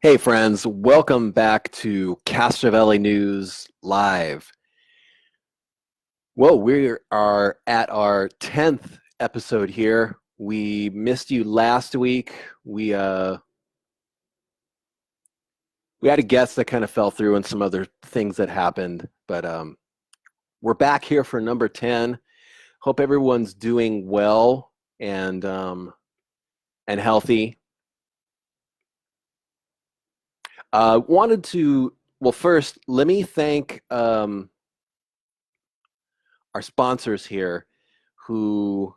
Hey friends, welcome back to Castro Valley News Live. Well, we are at our 10th episode here. We missed you last week. We had a guest that kind of fell through and some other things that happened, but we're back here for number 10. Hope everyone's doing well and healthy. First, let me thank our sponsors here who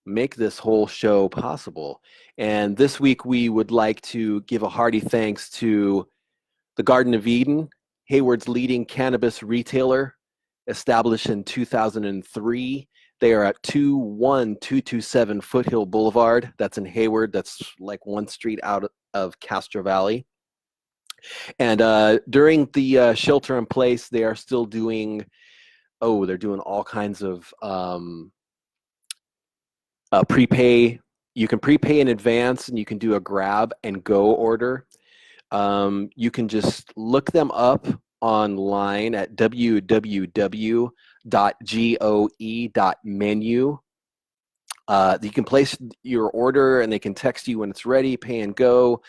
make this whole show possible. And this week, we would like to give a hearty thanks to the Garden of Eden, Hayward's leading cannabis retailer, established in 2003. They are at 21227 Foothill Boulevard. That's in Hayward. That's like one street out of Castro Valley. And during the shelter in place, they are still doing, they're doing all kinds of prepay. You can prepay in advance and you can do a grab and go order. You can just look them up online at www.goe.menu. You can place your order and they can text you when it's ready, pay and go.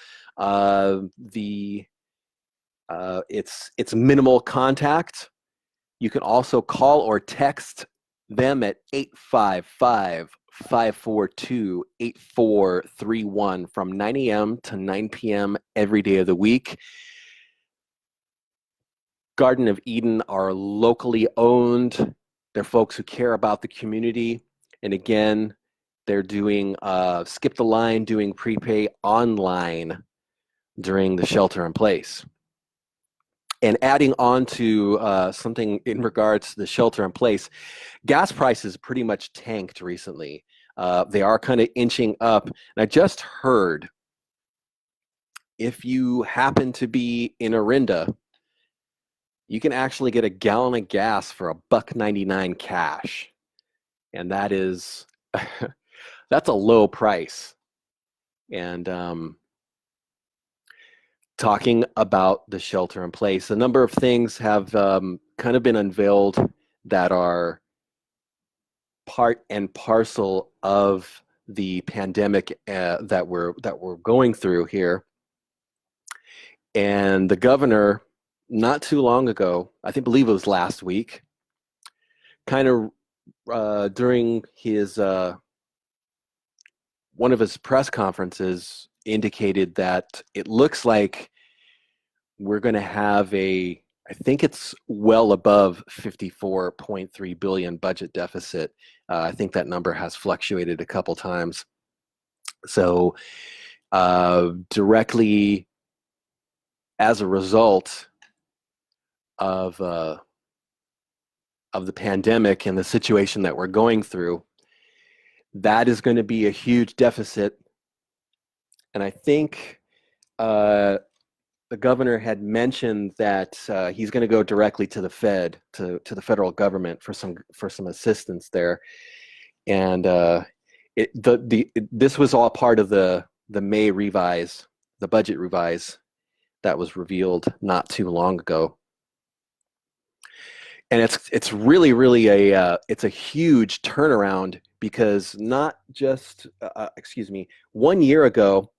It's minimal contact. You can also call or text them at 855-542-8431 from 9 a.m. to 9 p.m. every day of the week. Garden of Eden are locally owned. They're folks who care about the community. And again, they're doing skip the line, doing prepay online during the shelter in place. And adding on to something in regards to the shelter in place, gas prices pretty much tanked recently. They are kind of inching up. And I just heard if you happen to be in Orinda, you can actually get a gallon of gas for $1.99 cash. And that is, that's a low price. And talking about the shelter in place, a number of things have kind of been unveiled that are part and parcel of the pandemic that we're going through here. And the governor, not too long ago, believe it was last week, kind of during his one of his press conferences indicated that it looks like we're going to have I think it's well above 54.3 billion budget deficit. I think that number has fluctuated a couple times. So directly as a result of the pandemic and the situation that we're going through, that is going to be a huge deficit. And I think the governor had mentioned that he's going to go directly to the Fed, to the federal government for some assistance there. And this was all part of the May revise, the budget revise that was revealed not too long ago. And it's really it's a huge turnaround, because not just 1 year ago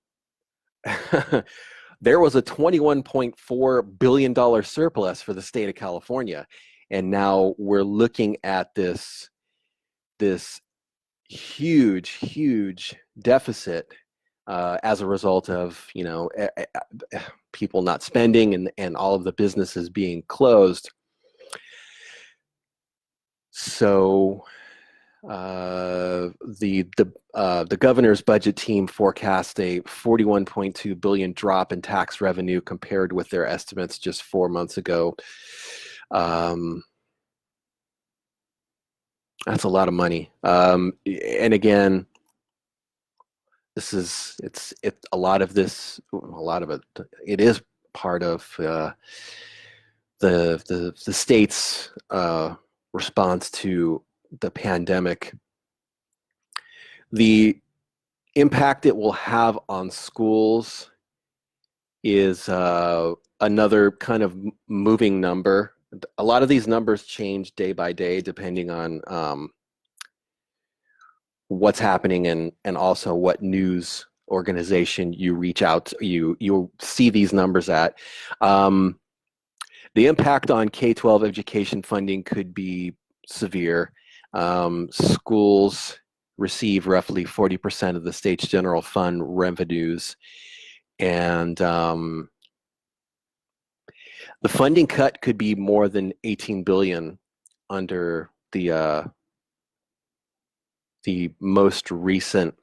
there was a $21.4 billion surplus for the state of California, and now we're looking at this huge deficit as a result of people not spending and all of the businesses being closed. So the governor's budget team forecast a 41.2 billion drop in tax revenue compared with their estimates just 4 months ago. That's a lot of money. And again, a lot of it is part of the state's response to the pandemic. The impact it will have on schools is another kind of moving number. A lot of these numbers change day by day depending on what's happening and also what news organization you reach out to, you see these numbers at. The impact on K-12 education funding could be severe. Schools receive roughly 40% of the state's general fund revenues, and the funding cut could be more than 18 billion under the most recent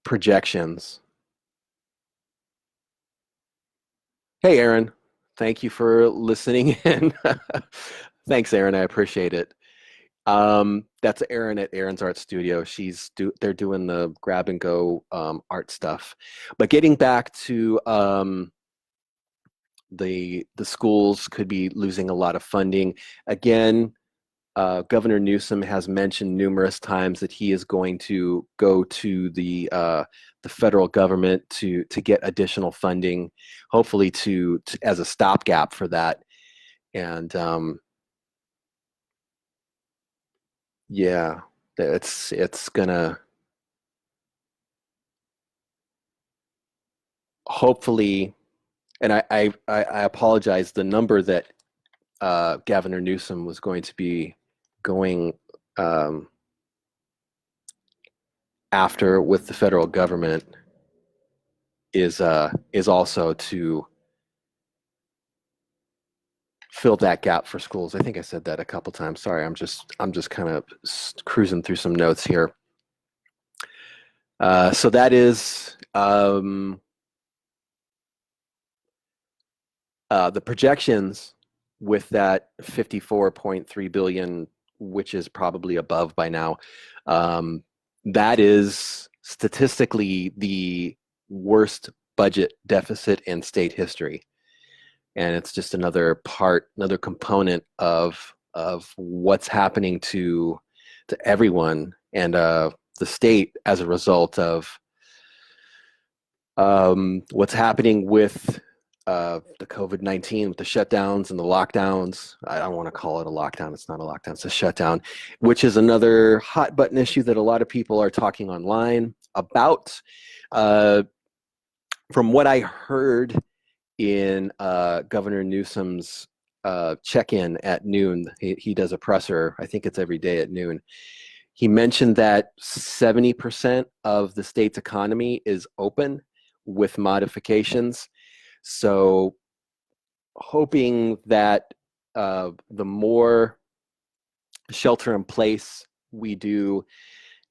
projections. Hey, Aaron, thank you for listening in. Thanks, Aaron. I appreciate it. That's Erin at Erin's Art Studio. They're doing the grab and go art stuff. But getting back to the schools could be losing a lot of funding. Again, Governor Newsom has mentioned numerous times that he is going to go to the federal government to get additional funding, hopefully to as a stopgap for that. And yeah, it's gonna hopefully, and I apologize. The number that Governor Newsom was going to be going after with the federal government is also to fill that gap for schools. I think I said that a couple times. Sorry, I'm just kind of cruising through some notes here. So that is the projections with that 54.3 billion, which is probably above by now. That is statistically the worst budget deficit in state history. And it's just another component of what's happening to everyone and the state as a result of what's happening with the COVID-19, with the shutdowns and the lockdowns. I don't want to call it a lockdown. It's not a lockdown. It's a shutdown, which is another hot button issue that a lot of people are talking online about. From what I heard in Governor Newsom's check-in at noon, he does a presser. I think it's every day at noon. He mentioned that 70% of the state's economy is open with modifications. So hoping that the more shelter in place we do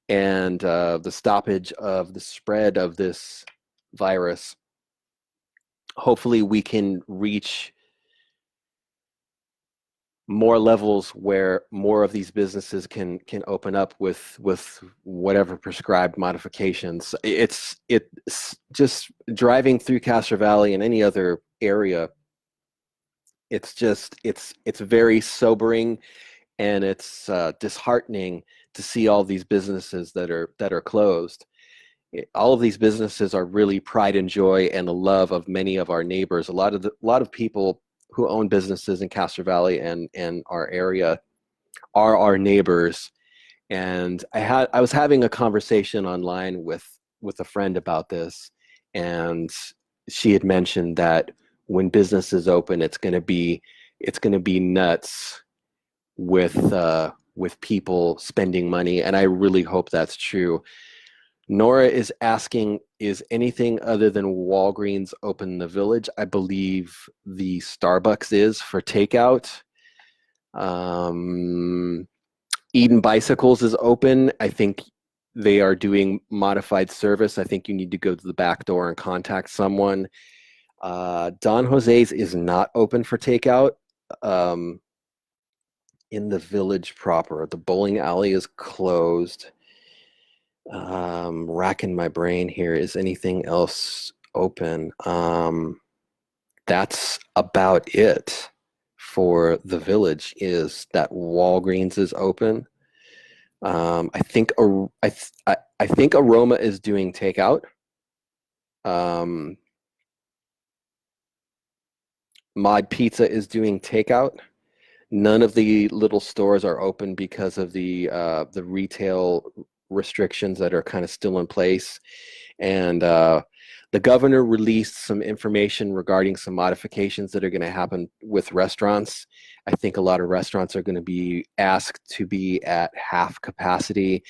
and the stoppage of the spread of this virus, hopefully we can reach more levels where more of these businesses can open up with whatever prescribed modifications. It's just driving through Castro Valley and any other area. It's very sobering, and it's disheartening to see all these businesses that are closed. All of these businesses are really pride and joy and the love of many of our neighbors. A lot of people who own businesses in Castro Valley and our area are our neighbors. And I was having a conversation online with a friend about this, and she had mentioned that when businesses open, it's going to be nuts with people spending money, and I really hope that's true. Nora is asking, is anything other than Walgreens open in the village? I believe the Starbucks is for takeout. Eden Bicycles is open. I think they are doing modified service. I think you need to go to the back door and contact someone. Don Jose's is not open for takeout in the village proper. The bowling alley is closed. Racking my brain here. Is anything else open? That's about it for the village. Is that Walgreens is open? I I think Aroma is doing takeout. Mod Pizza is doing takeout. None of the little stores are open because of the retail restrictions that are kind of still in place. And the governor released some information regarding some modifications that are going to happen with restaurants. I think a lot of restaurants are going to be asked to be at half capacity.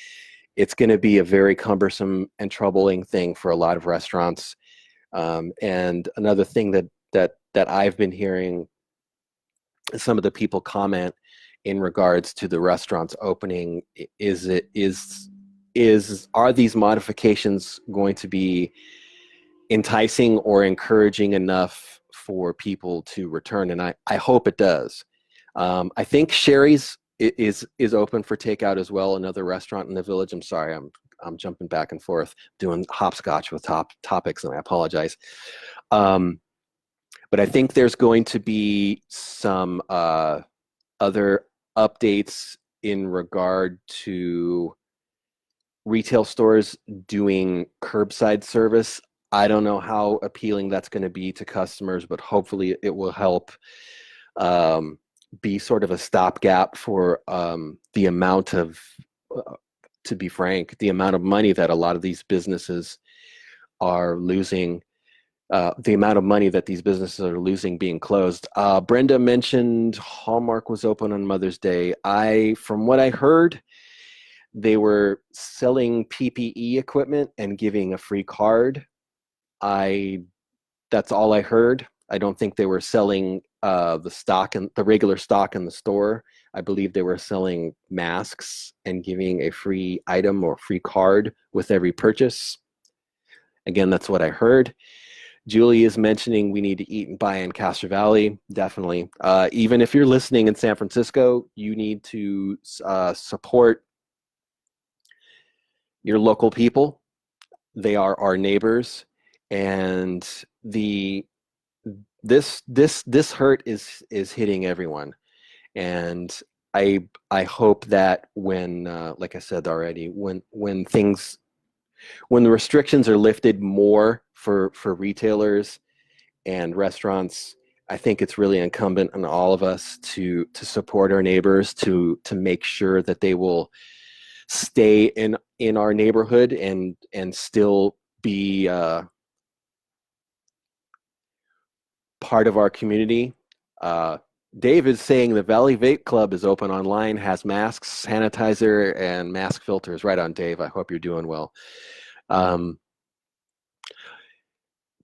It's going to be a very cumbersome and troubling thing for a lot of restaurants. And another thing that I've been hearing some of the people comment in regards to the restaurants opening are these modifications going to be enticing or encouraging enough for people to return? And I hope it does. I think Sherry's is open for takeout as well, another restaurant in the village. I'm sorry, I'm jumping back and forth doing hopscotch with topics, and I apologize. But I think there's going to be some other updates in regard to retail stores doing curbside service. I don't know how appealing that's going to be to customers, but hopefully it will help be sort of a stopgap for the amount of, to be frank, the amount of money that a lot of these businesses are losing. The amount of money that these businesses are losing being closed. Brenda mentioned Hallmark was open on Mother's Day. From what I heard, they were selling PPE equipment and giving a free card. That's all I heard. I don't think they were selling the stock and the regular stock in the store. I believe they were selling masks and giving a free item or free card with every purchase. Again, that's what I heard. Julie is mentioning we need to eat and buy in Castro Valley. Definitely. Even if you're listening in San Francisco, you need to support your local people. They are our neighbors, and this hurt is hitting everyone. And I hope that when, like I said already, when the restrictions are lifted more for retailers and restaurants, I think it's really incumbent on all of us to support our neighbors, to make sure that they will stay in our neighborhood and still be part of our community. Dave is saying the Valley Vape Club is open online, has masks, sanitizer, and mask filters. Right on, Dave. I hope you're doing well.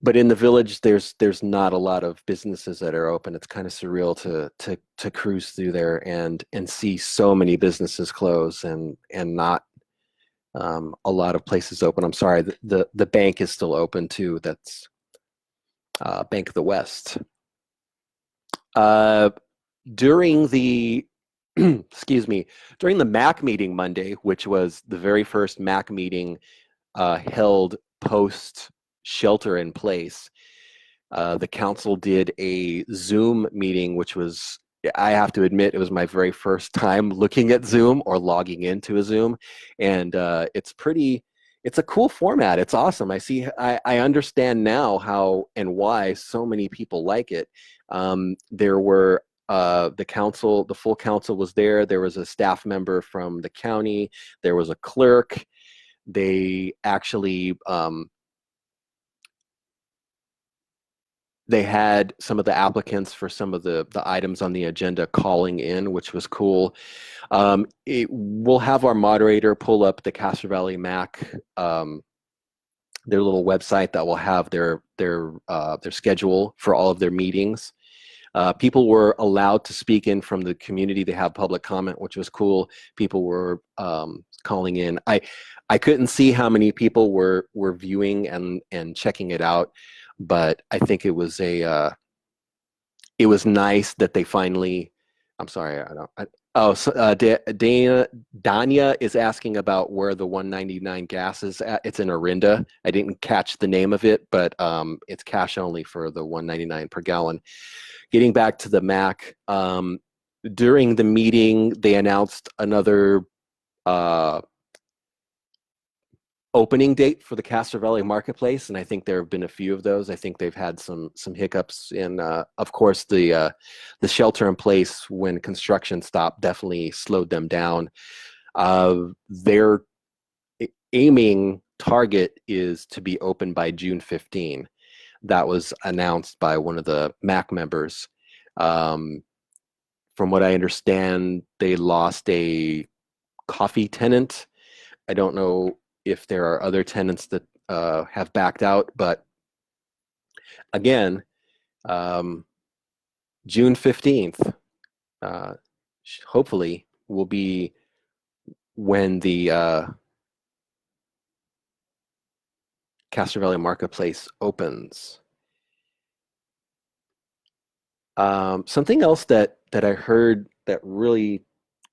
But in the village, there's not a lot of businesses that are open. It's kind of surreal to cruise through there and see so many businesses close and not a lot of places open. I'm sorry, the bank is still open too. That's Bank of the West. During the excuse me, during the MAC meeting Monday, which was the very first MAC meeting held post shelter in place, the council did a Zoom meeting, which was, I have to admit, it was my very first time looking at Zoom or logging into a Zoom, and it's a cool format. It's awesome. I understand now how and why so many people like it. There were the full council was there. There was a staff member from the county. There was a clerk. They actually they had some of the applicants for some of the items on the agenda calling in, which was cool. We'll have our moderator pull up the Castro Valley MAC, their little website that will have their schedule for all of their meetings. People were allowed to speak in from the community. They have public comment, which was cool. People were calling in. I couldn't see how many people were viewing and checking it out, but I think it was nice that they finally. I'm sorry, Danya is asking about where the 199 gas is at. It's in Orinda. I didn't catch the name of it, but it's cash only for the 199 per gallon. Getting back to the MAC, during the meeting, they announced another opening date for the Castro Valley Marketplace, and I think there have been a few of those. I think they've had some hiccups in, of course, the shelter in place when construction stopped definitely slowed them down. Their aiming target is to be open by June 15. That was announced by one of the MAC members. From what I understand, they lost a coffee tenant. I don't know if there are other tenants that have backed out, but again, June 15th, hopefully, will be when the Castro Valley Marketplace opens. Something else that I heard that really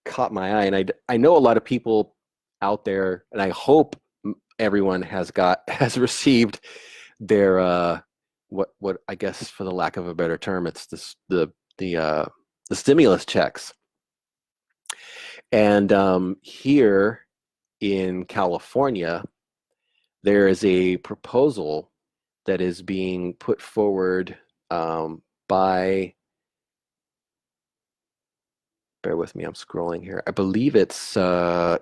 caught my eye, and I know a lot of people out there, and I hope everyone has received their what I guess, for the lack of a better term, it's the stimulus checks. And here in California, there is a proposal that is being put forward by, bear with me, I'm scrolling here. I believe it's on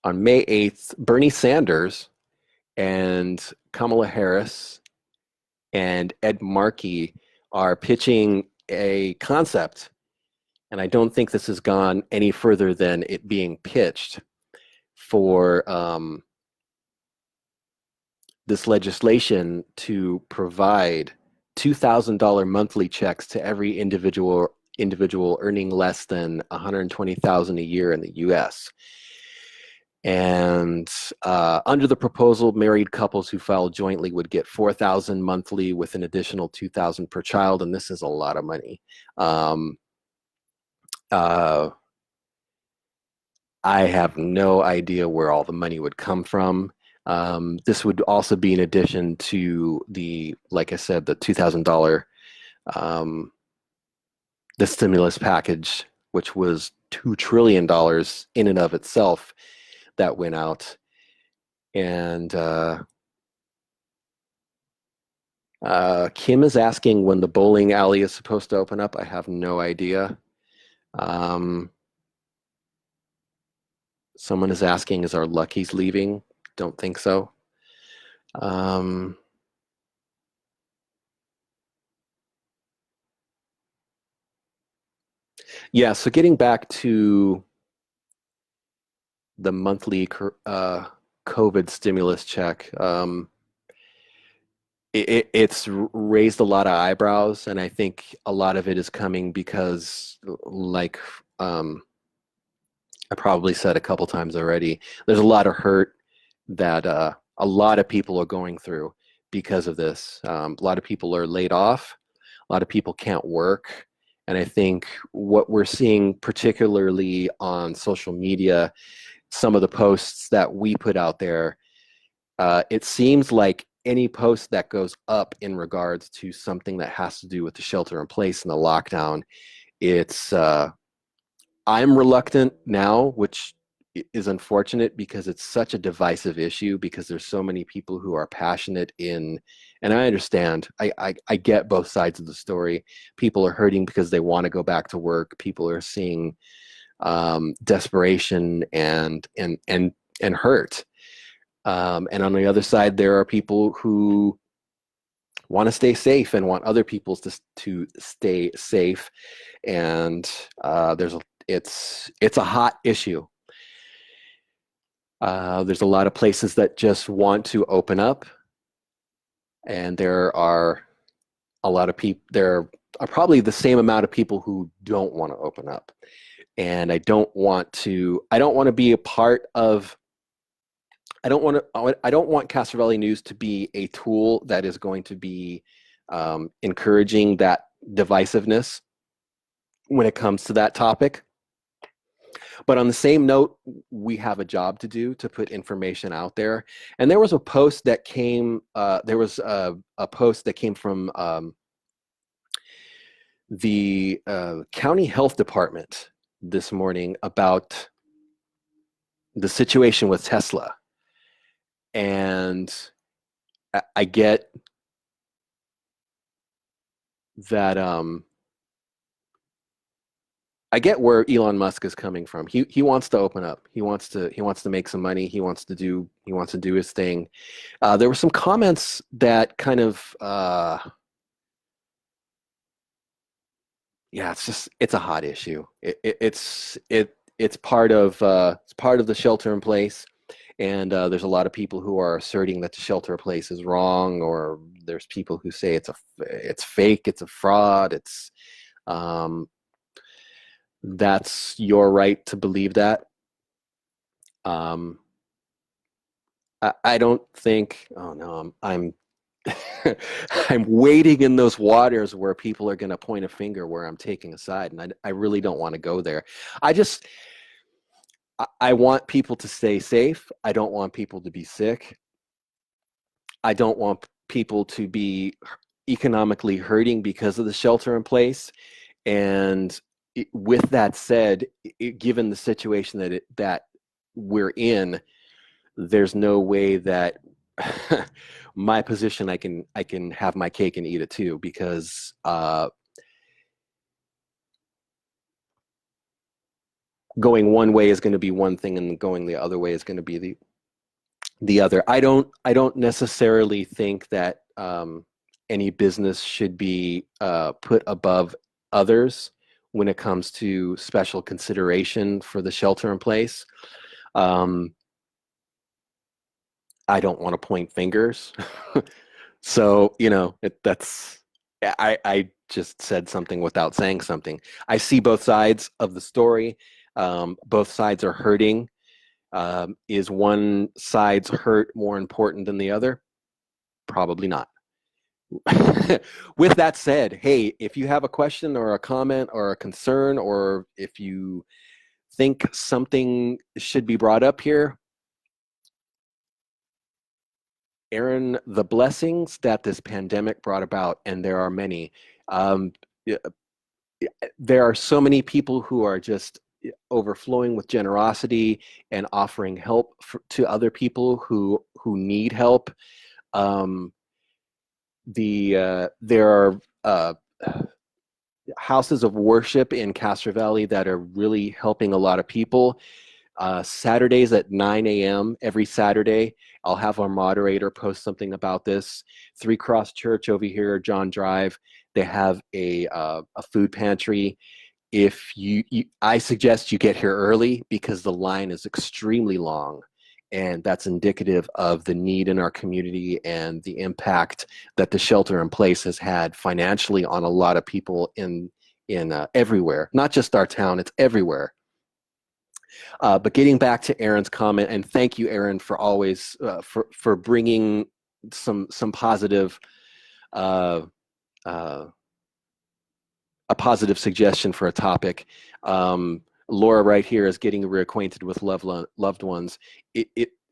May 8th, Bernie Sanders and Kamala Harris and Ed Markey are pitching a concept, and I don't think this has gone any further than it being pitched, for this legislation to provide $2,000 monthly checks to every individual earning less than $120,000 a year in the U.S. And under the proposal, married couples who file jointly would get $4,000 monthly with an additional $2,000 per child, and this is a lot of money. I have no idea where all the money would come from. This would also be in addition to like I said, the $2,000, the stimulus package, which was $2 trillion in and of itself, that went out. And Kim is asking when the bowling alley is supposed to open up. I have no idea. Someone is asking, is our Lucky's leaving? Don't think so. Yeah, so getting back to the monthly COVID stimulus check, it's raised a lot of eyebrows, and I think a lot of it is coming because, like I probably said a couple times already, there's a lot of hurt that a lot of people are going through because of this. A lot of people are laid off. A lot of people can't work. And I think what we're seeing, particularly on social media, some of the posts that we put out there, it seems like any post that goes up in regards to something that has to do with the shelter in place and the lockdown, it's I'm reluctant now, which is unfortunate because it's such a divisive issue, because there's so many people who are passionate in, and I understand, I get both sides of the story. People are hurting because they want to go back to work. People are seeing desperation and hurt. And on the other side, there are people who want to stay safe and want other people to stay safe. And it's a hot issue. There's a lot of places that just want to open up, and there are a lot of people. There are probably the same amount of people who don't want to open up, and I don't want to be a part of. I don't want Castro Valley News to be a tool that is going to be encouraging that divisiveness when it comes to that topic. But on the same note, we have a job to do to put information out there. And there was a post that came. There was a post that came from the county health department this morning about the situation with Tesla. And I get that I get where Elon Musk is coming from. He wants to open up. He wants to make some money. He wants to do his thing. There were some comments that kind of yeah, it's a hot issue. It's part of the shelter in place, and there's a lot of people who are asserting that the shelter in place is wrong, or there's people who say it's fake, it's a fraud, it's that's your right to believe that. I don't think. Oh no, I'm I'm wading in those waters where people are going to point a finger where I'm taking a side, and I really don't want to go there. I want people to stay safe. I don't want people to be sick. I don't want people to be economically hurting because of the shelter in place. And with that said, given the situation that we're in, there's no way that my position I can have my cake and eat it too, because going one way is going to be one thing, and going the other way is going to be the other. I don't necessarily think that any business should be put above others when it comes to special consideration for the shelter in place. I don't want to point fingers. So, I just said something without saying something. I see both sides of the story. Both sides are hurting. Is one side's hurt more important than the other? Probably not. With that said, hey, if you have a question or a comment or a concern, or if you think something should be brought up here, Aaron, the blessings that this pandemic brought about, and there are many, there are so many people who are just overflowing with generosity and offering help to other people who need help. There are houses of worship in Castro Valley that are really helping a lot of people. Saturdays at 9 a.m. every Saturday, I'll have our moderator post something about this. Three Cross Church over here, John Drive, they have a food pantry. If I suggest you get here early, because the line is extremely long, and that's indicative of the need in our community and the impact that the shelter in place has had financially on a lot of people in everywhere, not just our town, it's everywhere. But getting back to Aaron's comment, and thank you, Aaron, for always for bringing some positive a positive suggestion for a topic. Laura right here is getting reacquainted with loved ones.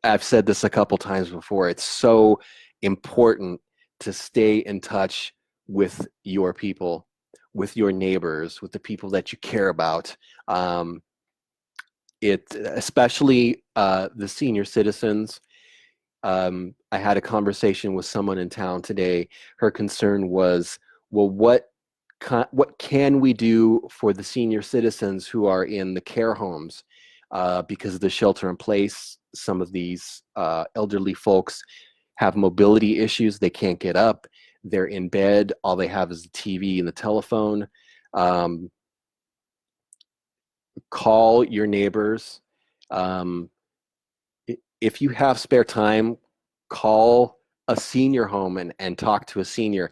I've said this a couple times before. It's so important to stay in touch with your people, with your neighbors, with the people that you care about. Especially the senior citizens. I had a conversation with someone in town today. Her concern was, well, what can we do for the senior citizens who are in the care homes because of the shelter in place? Some of these elderly folks have mobility issues. They can't get up. They're in bed. All they have is the TV and the telephone. Call your neighbors. If you have spare time, call a senior home and talk to a senior.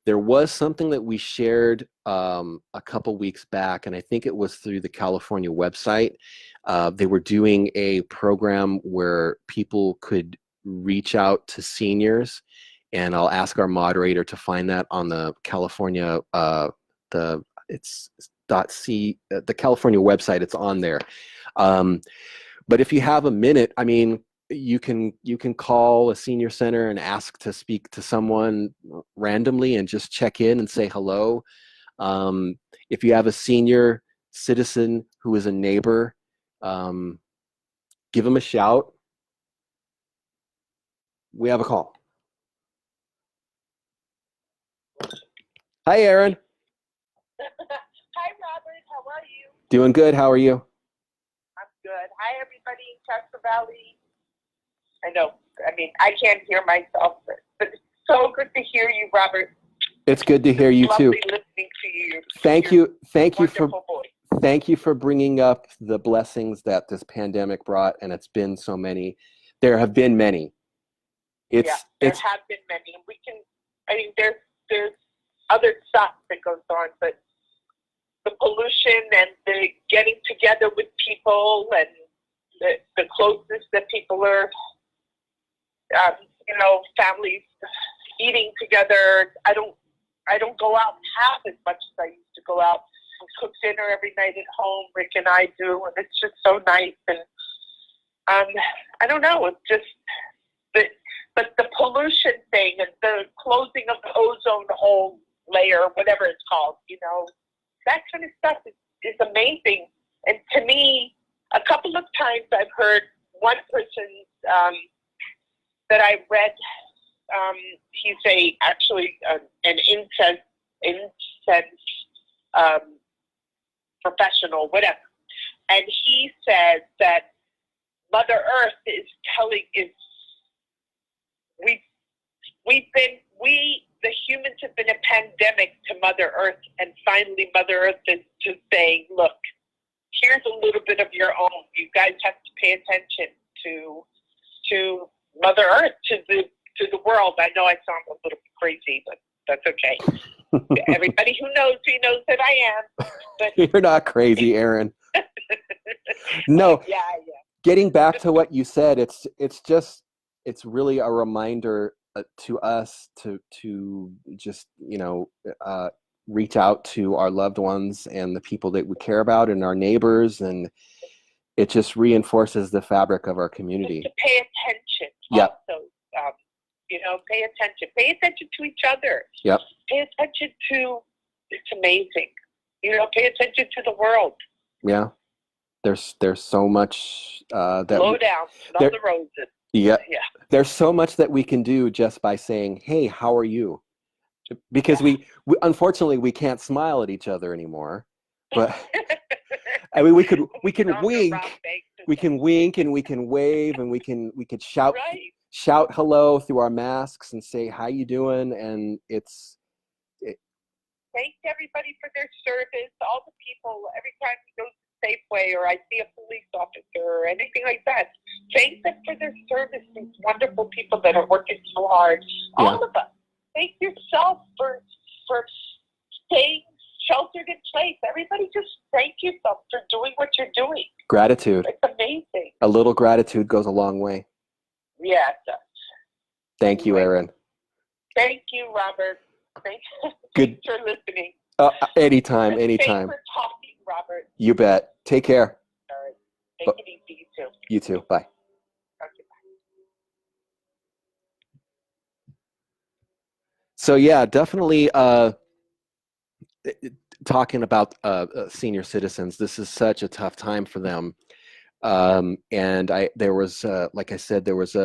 There was something that we shared a couple weeks back, and I think it was through the California website. They were doing a program where people could reach out to seniors, and I'll ask our moderator to find that on the California the California website. It's on there. But if you have a minute, I mean, you can call a senior center and ask to speak to someone randomly and just check in and say hello. If you have a senior citizen who is a neighbor, give them a shout. We have a call. Hi, Aaron. Hi, Robert. How are you? Doing good. How are you? I'm good. Hi, everybody in Castro Valley. I know. I mean, I can't hear myself, but it's so good to hear you, Robert. It's good to hear you too. Lovely listening to you. Thank you for voice. Thank you for bringing up the blessings that this pandemic brought, and it's been so many. There have been many. There have been many. There's other stuff that goes on, but the pollution and the getting together with people and the closeness that people are, families eating together. I don't go out half as much as I used to go out. We cook dinner every night at home. Rick and I do, and it's just so nice. And I don't know. It's just but the pollution thing and the closing of the ozone hole layer, whatever it's called, that kind of stuff is amazing. And to me, a couple of times I've heard one person that I read. He's an incense professional, whatever, and he said that Mother Earth the humans have been a pandemic to Mother Earth, and finally Mother Earth is just saying, look, here's a little bit of your own. You guys have to pay attention to Mother Earth, to the world. I know I sound a little crazy, but that's okay. Everybody who knows me knows that I am. But you're not crazy, Aaron. No. Yeah. Getting back to what you said, it's really a reminder to us to just reach out to our loved ones and the people that we care about and our neighbors, and it just reinforces the fabric of our community. Just to pay attention. Yep. Also, pay attention. Pay attention to each other. Yep. Pay attention to. It's amazing. Pay attention to the world. Yeah. There's so much that slow down. Smell the roses. Yeah. Yeah. There's so much that we can do just by saying, "Hey, how are you?" Because we unfortunately we can't smile at each other anymore. But I mean, we can wink. We can wink and we can wave and we could shout hello through our masks and say, "How you doing?" And thank everybody for their service. All the people, every time we go to Safeway or I see a police officer or anything like that, thank them for their service. These wonderful people that are working so hard. All of us. Thank yourself for staying sheltered in place. Everybody just thank yourself for doing what you're doing. Gratitude. It's amazing. A little gratitude goes a long way. Yeah, it does. Thank you, Aaron. Thank you, Robert. Thanks for listening. Anytime. Thanks for talking, Robert. You bet. Take care. All right. Take it easy, you too. You too. Bye. Okay, bye. So yeah, definitely talking about senior citizens. This is such a tough time for them. And there was, like I said, there was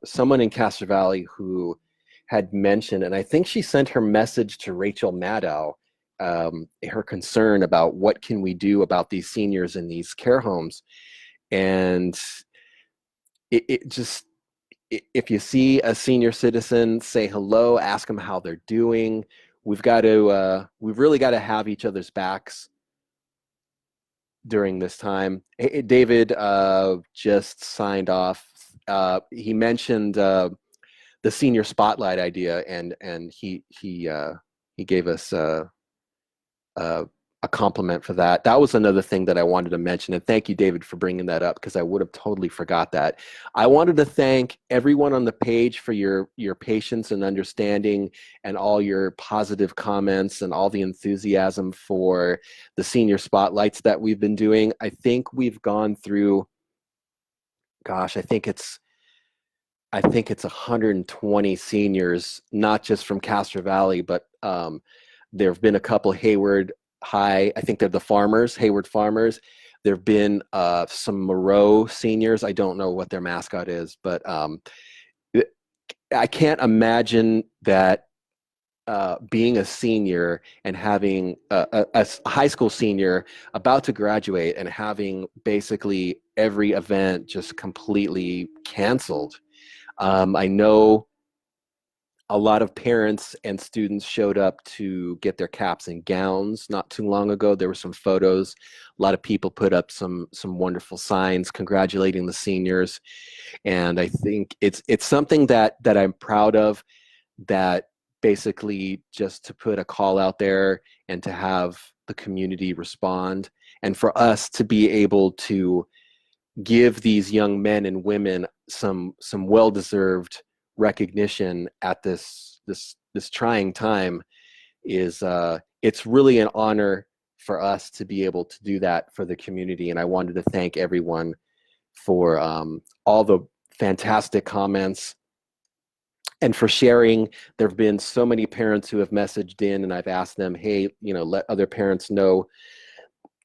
someone in Castro Valley who had mentioned, and I think she sent her message to Rachel Maddow, her concern about what can we do about these seniors in these care homes. And if you see a senior citizen, say hello, ask them how they're doing. We've really got to have each other's backs during this time. David just signed off. He mentioned the senior spotlight idea, and he gave us a compliment for that. That was another thing that I wanted to mention, and thank you, David, for bringing that up, because I would have totally forgot that. I wanted to thank everyone on the page for your patience and understanding and all your positive comments and all the enthusiasm for the senior spotlights that we've been doing. I think we've gone through, gosh, I think it's 120 seniors, not just from Castro Valley, but there have been a couple Hayward High. I think they're the farmers, Hayward farmers. There have been some Moreau seniors. I don't know what their mascot is, but I can't imagine that being a senior and having a high school senior about to graduate and having basically every event just completely canceled. I know a lot of parents and students showed up to get their caps and gowns not too long ago. There were some photos. A lot of people put up some wonderful signs congratulating the seniors. And I think it's something that I'm proud of, that basically just to put a call out there and to have the community respond, and for us to be able to give these young men and women some well-deserved recognition at this trying time is it's really an honor for us to be able to do that for the community. And I wanted to thank everyone for all the fantastic comments and for sharing. There have been so many parents who have messaged in, and I've asked them, hey, let other parents know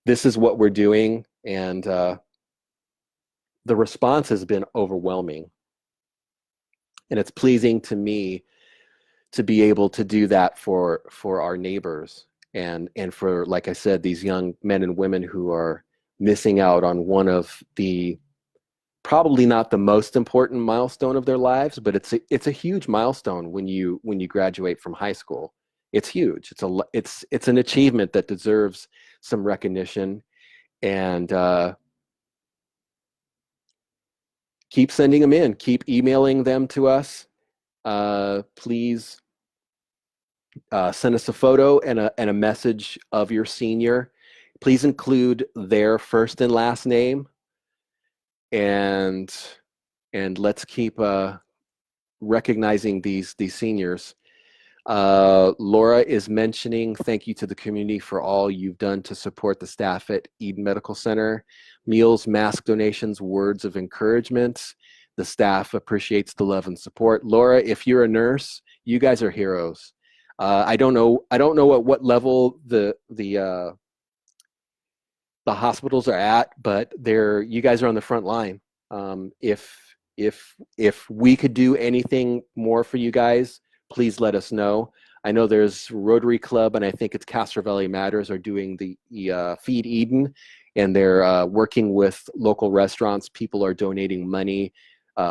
this is what we're doing. And the response has been overwhelming. And it's pleasing to me to be able to do that for our neighbors and for, like I said, these young men and women who are missing out on one of the probably not the most important milestone of their lives, but it's a huge milestone when you graduate from high school. It's huge. It's an achievement that deserves some recognition. And keep sending them in. Keep emailing them to us. Please send us a photo and a message of your senior. Please include their first and last name. And let's keep recognizing these seniors. Laura is mentioning, thank you to the community for all you've done to support the staff at Eden Medical Center. Meals, mask donations, words of encouragement. The staff appreciates the love and support. Laura, if you're a nurse, you guys are heroes. I don't know at what level the hospitals are at, but you guys are on the front line. If we could do anything more for you guys, please let us know. I know there's Rotary Club, and I think it's Castro Valley Matters are doing the Feed Eden, and they're working with local restaurants. People are donating money,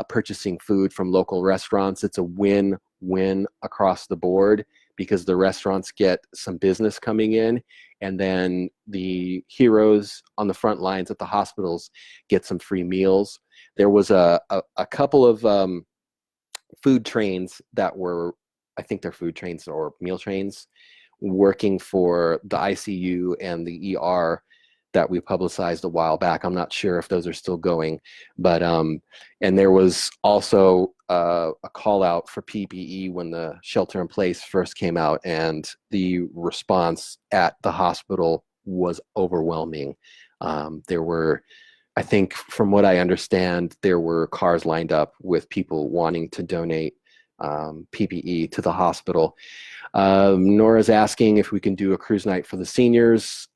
purchasing food from local restaurants. It's a win-win across the board because the restaurants get some business coming in, and then the heroes on the front lines at the hospitals get some free meals. There was a couple of food trains that were, I think they're food trains or meal trains, working for the ICU and the ER that we publicized a while back. I'm not sure if those are still going, but and there was also a call out for PPE when the shelter in place first came out, and the response at the hospital was overwhelming. There were, I think from what I understand, there were cars lined up with people wanting to donate PPE to the hospital. Nora's asking if we can do a cruise night for the seniors.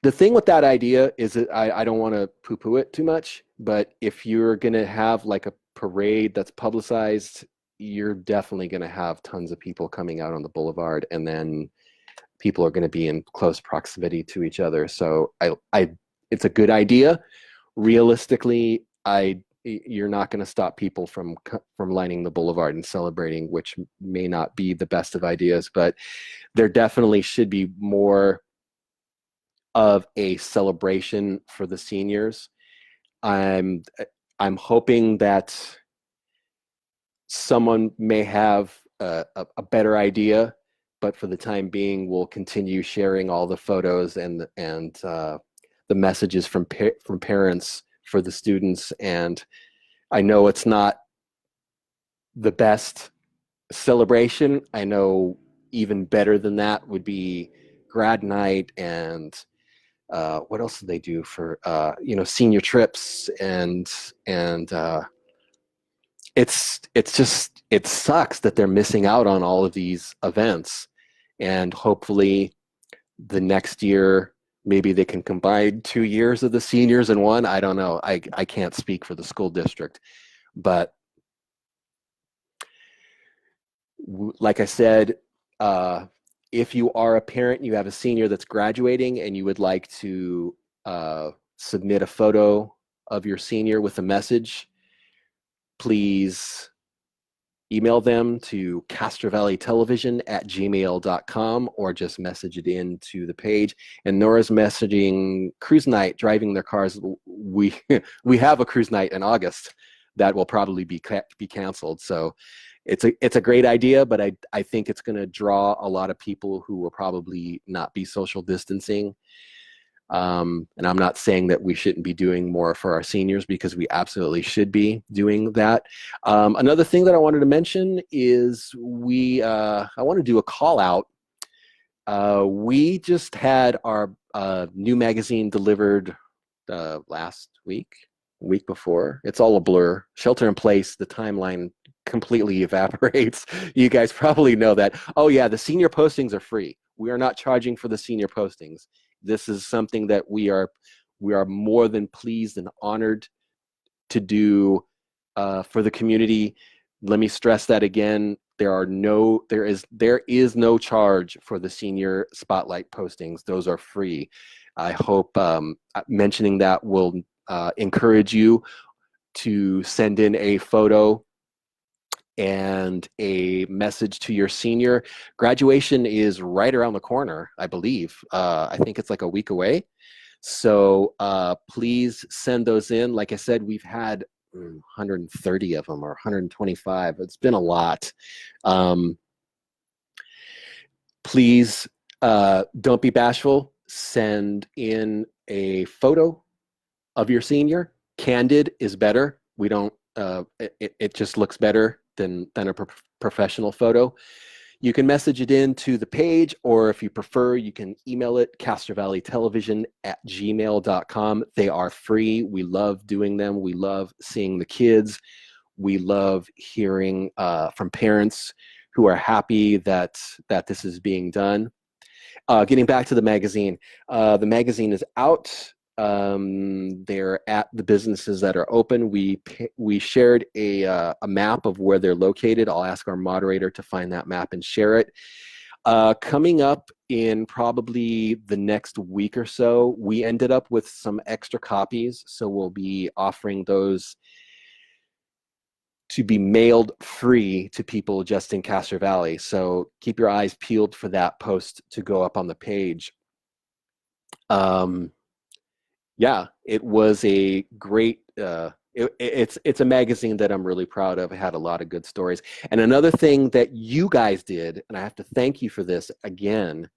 The thing with that idea is that I don't want to poo-poo it too much, but if you're going to have like a parade that's publicized, you're definitely going to have tons of people coming out on the boulevard, and then people are going to be in close proximity to each other. So it's a good idea. Realistically, you're not going to stop people from lining the boulevard and celebrating, which may not be the best of ideas, but there definitely should be more of a celebration for the seniors. I'm hoping that someone may have a better idea, but for the time being, we'll continue sharing all the photos and the messages from parents for the students. And I know it's not the best celebration. I know even better than that would be grad night, and what else do they do for senior trips, and it sucks that they're missing out on all of these events. and hopefully the next year, maybe they can combine 2 years of the seniors in one. I don't know. I can't speak for the school district, but like I said, if you are a parent, you have a senior that's graduating and you would like to submit a photo of your senior with a message, please email them to castrovalleytelevision@gmail.com or just message it in to the page. And Nora's messaging cruise night, driving their cars. We have a cruise night in August that will probably be canceled. So it's a great idea, but I think it's going to draw a lot of people who will probably not be social distancing. And I'm not saying that we shouldn't be doing more for our seniors, because we absolutely should be doing that. Another thing that I wanted to mention is I want to do a call out. We just had our new magazine delivered last week before. It's all a blur. Shelter in place, the timeline completely evaporates. You guys probably know that. Oh yeah, the senior postings are free. We are not charging for the senior postings. This is something that we are more than pleased and honored to do for the community. Let me stress that again. There is no charge for the senior spotlight postings. Those are free. I hope mentioning that will encourage you to send in a photo and a message to your senior. Graduation is right around the corner, I believe. I think it's like a week away. So please send those in. Like I said, we've had 130 of them or 125. It's been a lot. Please don't be bashful. Send in a photo of your senior. Candid is better. We don't, it just looks better than a professional photo. You can message it in to the page, or if you prefer, you can email it, castrovalleytelevision@gmail.com. They are free. We love doing them. We love seeing the kids. We love hearing from parents who are happy that this is being done. Getting back to the magazine is out. They're at the businesses that are open. We shared a map of where they're located. I'll ask our moderator to find that map and share it. Coming up in probably the next week or so, we ended up with some extra copies, so we'll be offering those to be mailed free to people just in Castro Valley. So keep your eyes peeled for that post to go up on the page. Yeah, it was a great, it's a magazine that I'm really proud of. It had a lot of good stories. And another thing that you guys did, and I have to thank you for this again,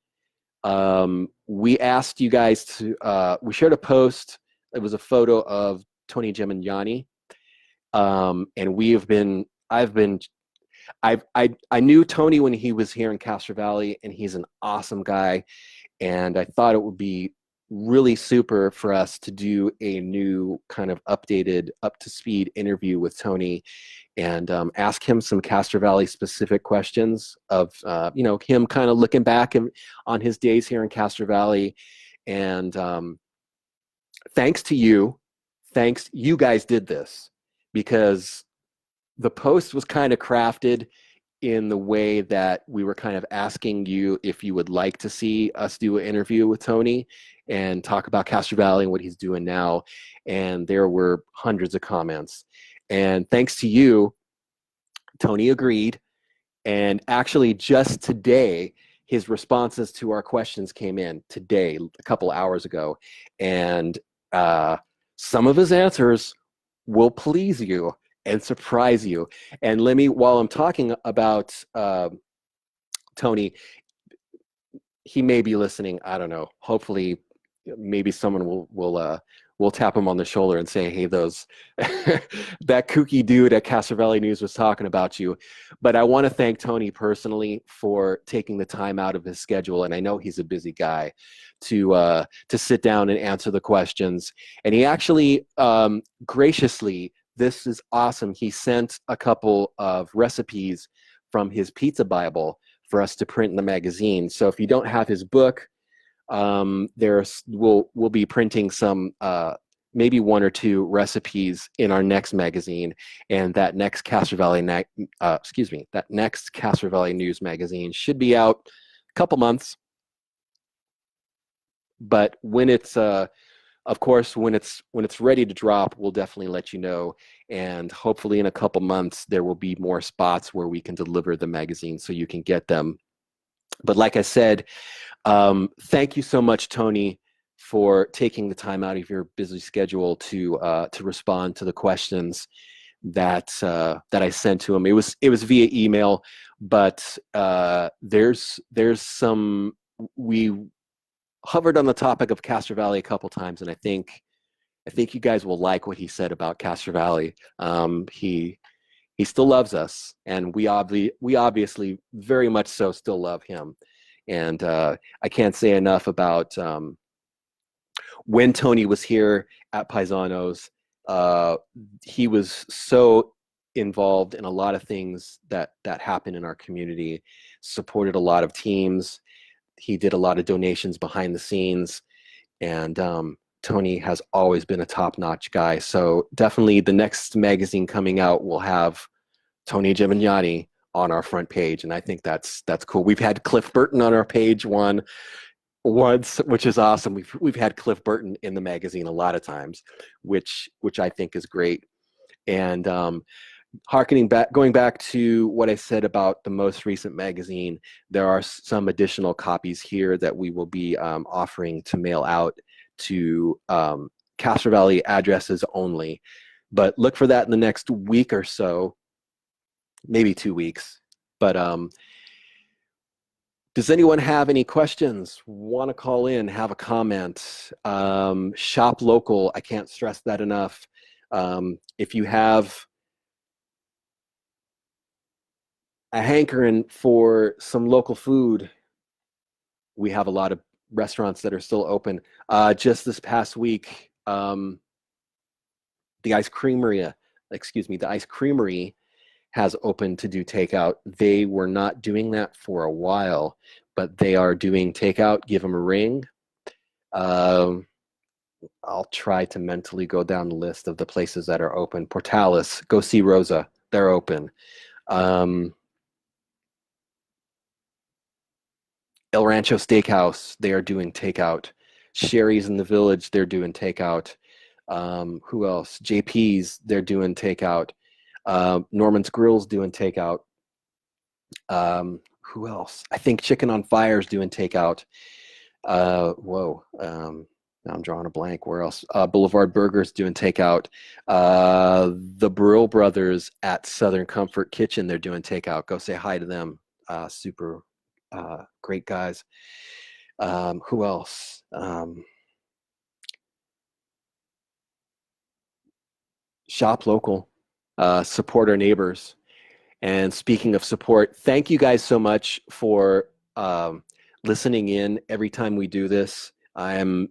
we asked you guys to, we shared a post. It was a photo of Tony, Jim, and Yanni. And I knew Tony when he was here in Castro Valley, and he's an awesome guy. And I thought it would be really super for us to do a new kind of updated, up to speed interview with Tony and ask him some Castro Valley specific questions of, him kind of looking back on his days here in Castro Valley. And thanks to you guys did this, because the post was kind of crafted in the way that we were kind of asking you if you would like to see us do an interview with Tony and talk about Castro Valley and what he's doing now. And there were hundreds of comments. And thanks to you, Tony agreed. And actually just today, his responses to our questions came in today, a couple hours ago. And some of his answers will please you and surprise you. And let me, while I'm talking about Tony, he may be listening. I don't know. Hopefully, maybe someone will tap him on the shoulder and say, "Hey, that kooky dude at Castro Valley News was talking about you." But I want to thank Tony personally for taking the time out of his schedule, and I know he's a busy guy, to sit down and answer the questions. And he actually graciously. This is awesome. He sent a couple of recipes from his pizza Bible for us to print in the magazine. So if you don't have his book, we'll be printing some maybe 1 or 2 recipes in our next magazine, and that next Castro Valley that next Castro Valley News magazine should be out a couple months. But when it's of course, when it's ready to drop, we'll definitely let you know. And hopefully in a couple months, there will be more spots where we can deliver the magazine so you can get them. But like I said, thank you so much, Tony, for taking the time out of your busy schedule to respond to the questions that I sent to him. It was via email, but there's some, we hovered on the topic of Castro Valley a couple times, and I think you guys will like what he said about Castro Valley. He still loves us, and we obviously very much so still love him. And I can't say enough about when Tony was here at Paisanos. He was so involved in a lot of things that happened in our community, supported a lot of teams. He did a lot of donations behind the scenes, and Tony has always been a top-notch guy. So definitely the next magazine coming out will have Tony Gemignani on our front page, and I think that's cool. We've had Cliff Burton on our page once, which is awesome. We've had Cliff Burton in the magazine a lot of times, which I think is great. And going back to what I said about the most recent magazine, there are some additional copies here that we will be offering to mail out to Castro Valley addresses only. But look for that in the next week or so, maybe 2 weeks. But does anyone have any questions? Want to call in, have a comment? Shop local, I can't stress that enough. If you have a hankering for some local food, we have a lot of restaurants that are still open. Just this past week, the Ice Creamery has opened to do takeout. They were not doing that for a while, but they are doing takeout. Give them a ring. I'll try to mentally go down the list of the places that are open. Portales, go see Rosa. They're open. El Rancho Steakhouse, they are doing takeout. Sherry's in the Village, they're doing takeout. Who else? JP's, they're doing takeout. Norman's Grill's doing takeout. Who else? I think Chicken on Fire's doing takeout. Now I'm drawing a blank. Where else? Boulevard Burgers doing takeout. The Brill Brothers at Southern Comfort Kitchen, they're doing takeout. Go say hi to them. Super great guys. Who else? Shop local. Support our neighbors. And speaking of support, thank you guys so much for listening in every time we do this. I am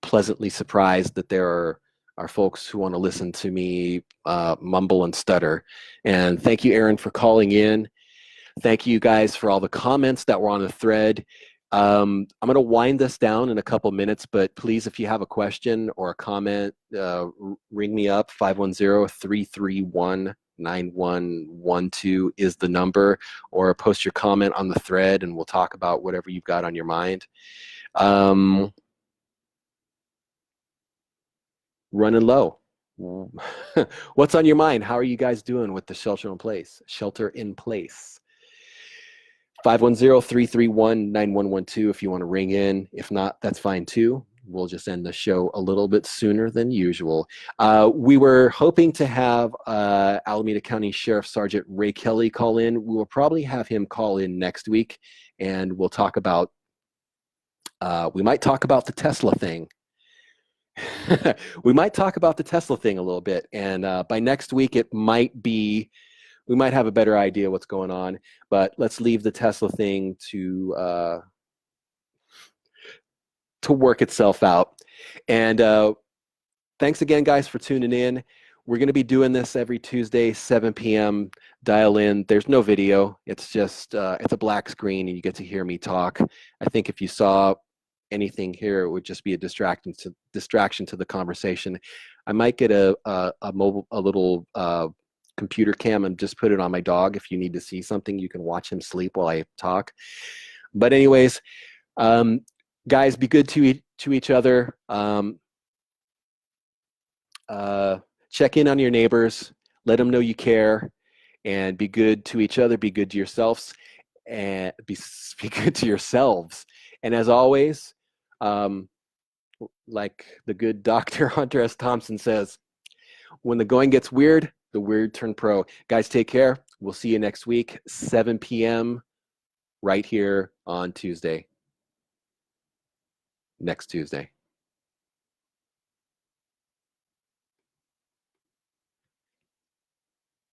pleasantly surprised that there are folks who want to listen to me mumble and stutter. And thank you, Aaron, for calling in. Thank you guys for all the comments that were on the thread. I'm going to wind this down in a couple minutes, but please, if you have a question or a comment, ring me up. 510-331-9112 is the number, or post your comment on the thread and we'll talk about whatever you've got on your mind. Running low. What's on your mind? How are you guys doing with the shelter in place? 510-331-9112 if you want to ring in. If not, that's fine too. We'll just end the show a little bit sooner than usual. We were hoping to have Alameda County Sheriff Sergeant Ray Kelly call in. We will probably have him call in next week, and we'll talk about, we might talk about the Tesla thing. We might talk about the Tesla thing a little bit, and by next week we might have a better idea what's going on, but let's leave the Tesla thing to work itself out. And thanks again, guys, for tuning in. We're going to be doing this every Tuesday, 7 p.m. Dial in. There's no video. It's just it's a black screen, and you get to hear me talk. I think if you saw anything here, it would just be a distraction to the conversation. I might get a little computer cam and just put it on my dog. If you need to see something, you can watch him sleep while I talk. But anyways, guys, be good to each other. Check in on your neighbors. Let them know you care, and be good to each other. Be good to yourselves, and be good to yourselves. And as always, like the good Dr. Hunter S. Thompson says, when the going gets weird, the weird turn pro. Guys, take care. We'll see you next week, 7 p.m. right here on Tuesday. Next Tuesday.